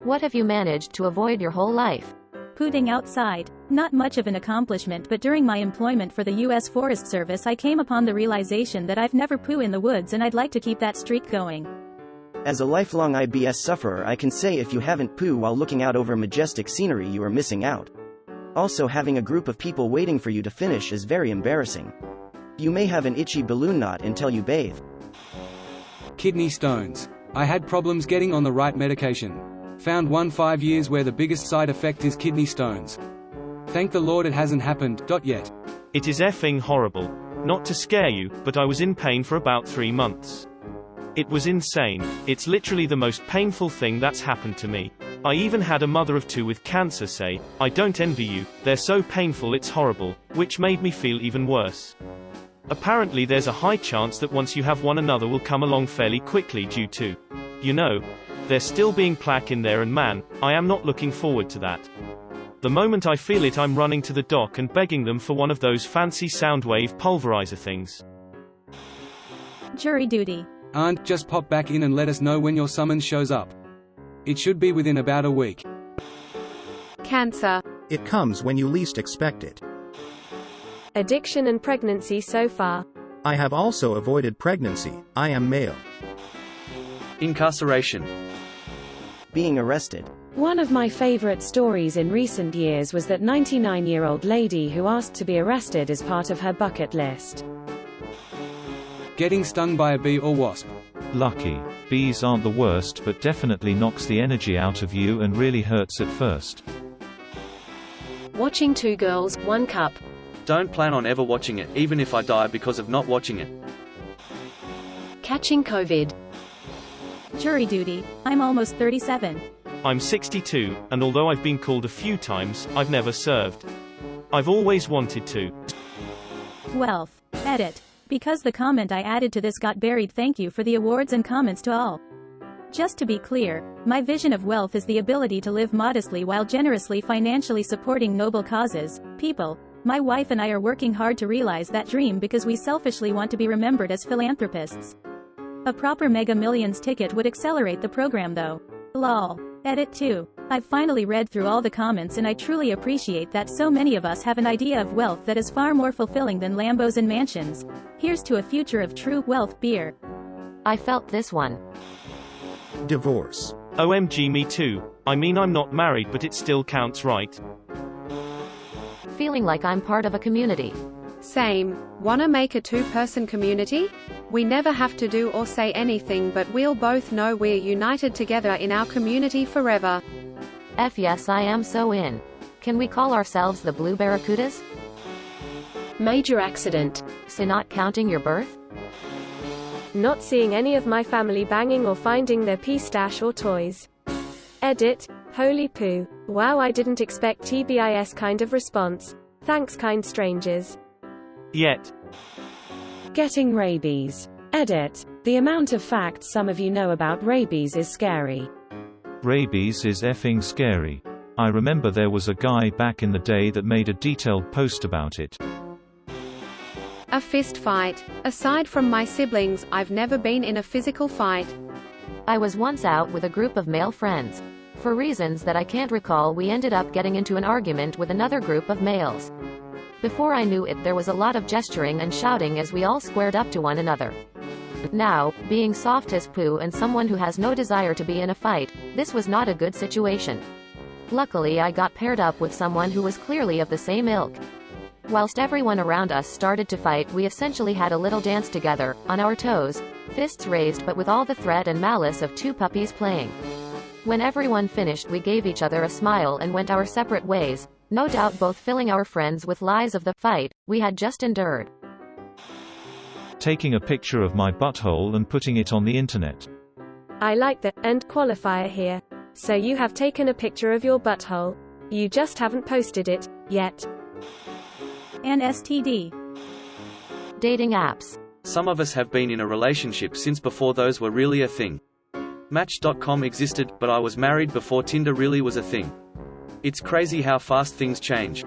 What have you managed to avoid your whole life? Pooting outside. Not much of an accomplishment, but during my employment for the U.S. Forest Service I came upon the realization that I've never poo in the woods, and I'd like to keep that streak going. As a lifelong IBS sufferer, I can say if you haven't poo while looking out over majestic scenery, you are missing out. Also, having a group of people waiting for you to finish is very embarrassing. You may have an itchy balloon knot until you bathe. Kidney stones. I had problems getting on the right medication. Found one 5 years where the biggest side effect is kidney stones. Thank the Lord it hasn't happened yet. It is effing horrible. Not to scare you, but I was in pain for about 3 months. It was insane. It's literally the most painful thing that's happened to me. I even had a mother of 2 with cancer say, "I don't envy you, they're so painful it's horrible," which made me feel even worse. Apparently there's a high chance that once you have one, another will come along fairly quickly due to, there still being plaque in there, and man, I am not looking forward to that. The moment I feel it, I'm running to the doc and begging them for one of those fancy Soundwave pulverizer things. Jury duty. Aunt, just pop back in and let us know when your summons shows up. It should be within about a week. Cancer. It comes when you least expect it. Addiction and pregnancy so far. I have also avoided pregnancy. I am male. Incarceration. Being arrested. One of my favorite stories in recent years was that 99-year-old lady who asked to be arrested as part of her bucket list. Getting stung by a bee or wasp. Lucky. Bees aren't the worst, but definitely knocks the energy out of you and really hurts at first. Watching Two Girls, One Cup. Don't plan on ever watching it, even if I die because of not watching it. Catching COVID. Jury duty. I'm almost 37. I'm 62, and although I've been called a few times, I've never served. I've always wanted to. Wealth. Edit. Because the comment I added to this got buried, thank you for the awards and comments to all. Just to be clear, my vision of wealth is the ability to live modestly while generously financially supporting noble causes, people. My wife and I are working hard to realize that dream because we selfishly want to be remembered as philanthropists. A proper Mega Millions ticket would accelerate the program though. Lol. Edit 2. I've finally read through all the comments, and I truly appreciate that so many of us have an idea of wealth that is far more fulfilling than Lambos and mansions. Here's to a future of true wealth beer. I felt this one. Divorce. OMG, me too. I mean, I'm not married, but it still counts, right? Feeling like I'm part of a community. Same. Wanna make a 2-person community? We never have to do or say anything, but we'll both know we're united together in our community forever. Yes, I am so in. Can we call ourselves the Blue Barracudas? Major accident. So not counting your birth? Not seeing any of my family banging or finding their pee stash or toys. Edit. Holy poo. Wow, I didn't expect TBIS kind of response. Thanks, kind strangers. Yet. Getting rabies. Edit. The amount of facts some of you know about rabies is scary. Rabies is effing scary. I remember there was a guy back in the day that made a detailed post about it. A fist fight. Aside from my siblings, I've never been in a physical fight. I was once out with a group of male friends. For reasons that I can't recall, we ended up getting into an argument with another group of males. Before I knew it, there was a lot of gesturing and shouting as we all squared up to one another. Now, being soft as poo and someone who has no desire to be in a fight, this was not a good situation. Luckily, I got paired up with someone who was clearly of the same ilk. Whilst everyone around us started to fight, we essentially had a little dance together, on our toes, fists raised, but with all the threat and malice of 2 puppies playing. When everyone finished, we gave each other a smile and went our separate ways, no doubt both filling our friends with lies of the fight we had just endured. Taking a picture of my butthole and putting it on the internet. I like the "and" qualifier here. So you have taken a picture of your butthole. You just haven't posted it yet. An STD. Dating apps. Some of us have been in a relationship since before those were really a thing. Match.com existed, but I was married before Tinder really was a thing. It's crazy how fast things change.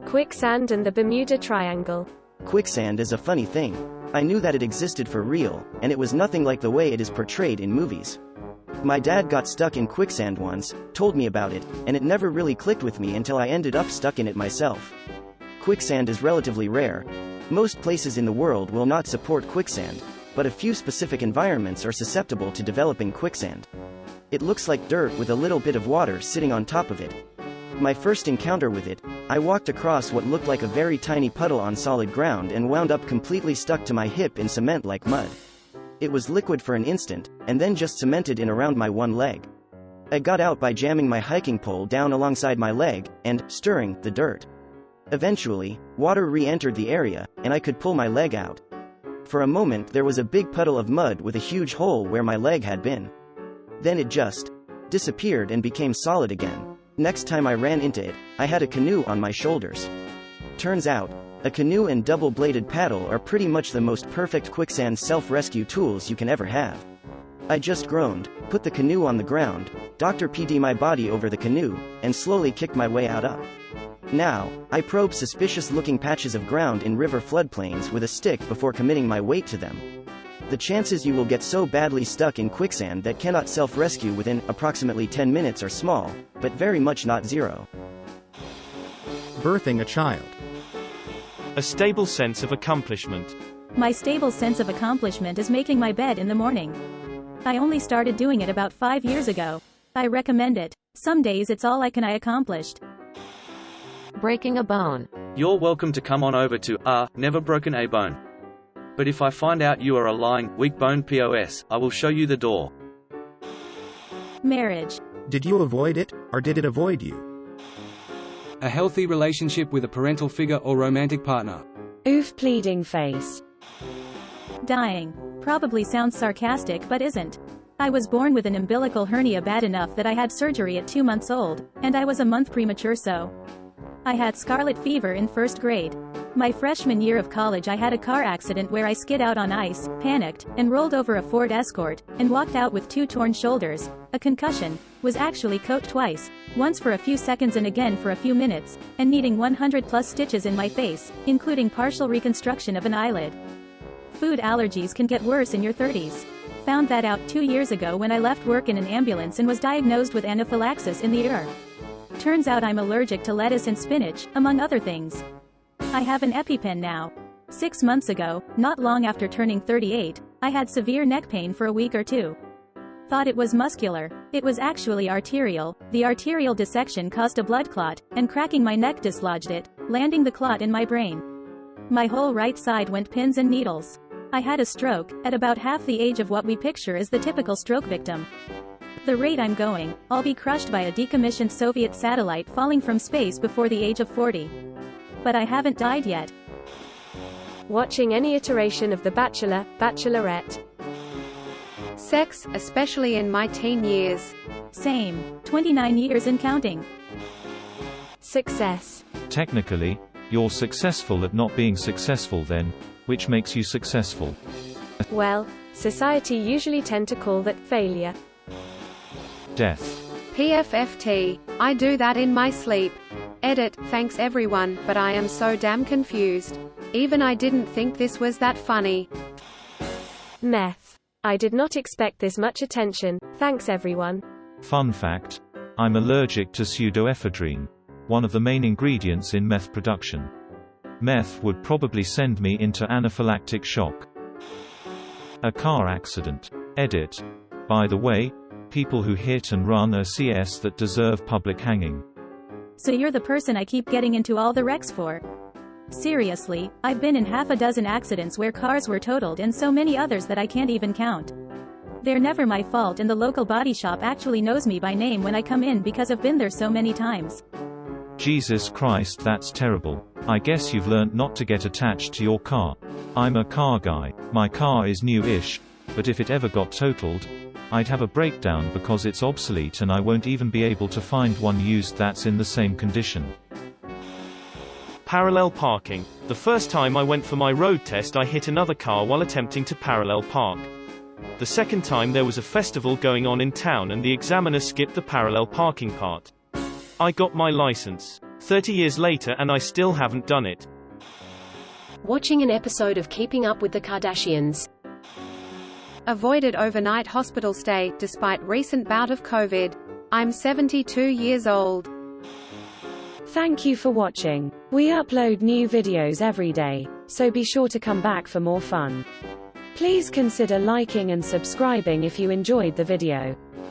Quicksand and the Bermuda Triangle. Quicksand is a funny thing. I knew that it existed for real, and it was nothing like the way it is portrayed in movies. My dad got stuck in quicksand once, told me about it, and it never really clicked with me until I ended up stuck in it myself. Quicksand is relatively rare. Most places in the world will not support quicksand, but a few specific environments are susceptible to developing quicksand. It looks like dirt with a little bit of water sitting on top of it. My first encounter with it, I walked across what looked like a very tiny puddle on solid ground and wound up completely stuck to my hip in cement like mud. It was liquid for an instant, and then just cemented in around my one leg. I got out by jamming my hiking pole down alongside my leg, and stirring the dirt. Eventually, water re-entered the area, and I could pull my leg out. For a moment there was a big puddle of mud with a huge hole where my leg had been. Then it just disappeared and became solid again. Next time I ran into it, I had a canoe on my shoulders. Turns out, a canoe and double-bladed paddle are pretty much the most perfect quicksand self-rescue tools you can ever have. I just groaned, put the canoe on the ground, Dr. PD my body over the canoe, and slowly kicked my way out up. Now, I probe suspicious-looking patches of ground in river floodplains with a stick before committing my weight to them. The chances you will get so badly stuck in quicksand that cannot self-rescue within approximately 10 minutes are small, but very much not zero. Birthing a child. A stable sense of accomplishment. My stable sense of accomplishment is making my bed in the morning. I only started doing it about 5 years ago. I recommend it. Some days it's all I accomplished. Breaking a bone. You're welcome to come on over to Never Broken a Bone. But if I find out you are a lying, weak bone POS, I will show you the door. Marriage. Did you avoid it, or did it avoid you? A healthy relationship with a parental figure or romantic partner. Oof, pleading face. Dying. Probably sounds sarcastic but isn't. I was born with an umbilical hernia bad enough that I had surgery at 2 months old, and I was a month premature so. I had scarlet fever in 1st grade. My freshman year of college I had a car accident where I skid out on ice, panicked, and rolled over a Ford Escort, and walked out with 2 torn shoulders. A concussion. Was actually coked twice, once for a few seconds and again for a few minutes, and needing 100+ stitches in my face, including partial reconstruction of an eyelid. Food allergies can get worse in your 30s. Found that out 2 years ago when I left work in an ambulance and was diagnosed with anaphylaxis in the ear. Turns out I'm allergic to lettuce and spinach, among other things. I have an EpiPen now. 6 months ago, not long after turning 38, I had severe neck pain for a week or 2. Thought it was muscular. It was actually arterial. The arterial dissection caused a blood clot, and cracking my neck dislodged it, landing the clot in my brain. My whole right side went pins and needles. I had a stroke, at about half the age of what we picture as the typical stroke victim. The rate I'm going, I'll be crushed by a decommissioned Soviet satellite falling from space before the age of 40. But I haven't died yet. Watching any iteration of The Bachelor, Bachelorette. Sex, especially in my teen years. Same. 29 years and counting. Success. Technically, you're successful at not being successful then, which makes you successful. Well, society usually tend to call that failure. Death. PFFT. I do that in my sleep. Edit, thanks everyone, but I am so damn confused. Even I didn't think this was that funny. Meth. I did not expect this much attention, thanks everyone. Fun fact. I'm allergic to pseudoephedrine, one of the main ingredients in meth production. Meth would probably send me into anaphylactic shock. A car accident. Edit. By the way, people who hit and run are CS that deserve public hanging. So you're the person I keep getting into all the wrecks for. Seriously, I've been in half a dozen accidents where cars were totaled and so many others that I can't even count. They're never my fault and the local body shop actually knows me by name when I come in because I've been there so many times. Jesus Christ, that's terrible. I guess you've learned not to get attached to your car. I'm a car guy. My car is new-ish, but if it ever got totaled, I'd have a breakdown because it's obsolete and I won't even be able to find one used that's in the same condition. Parallel parking. The first time I went for my road test I hit another car while attempting to parallel park. The second time there was a festival going on in town and the examiner skipped the parallel parking part. I got my license 30 years later and I still haven't done it. Watching an episode of Keeping Up with the Kardashians. Avoided overnight hospital stay, despite recent bout of COVID. I'm 72 years old. Thank you for watching. We upload new videos every day, so be sure to come back for more fun. Please consider liking and subscribing if you enjoyed the video.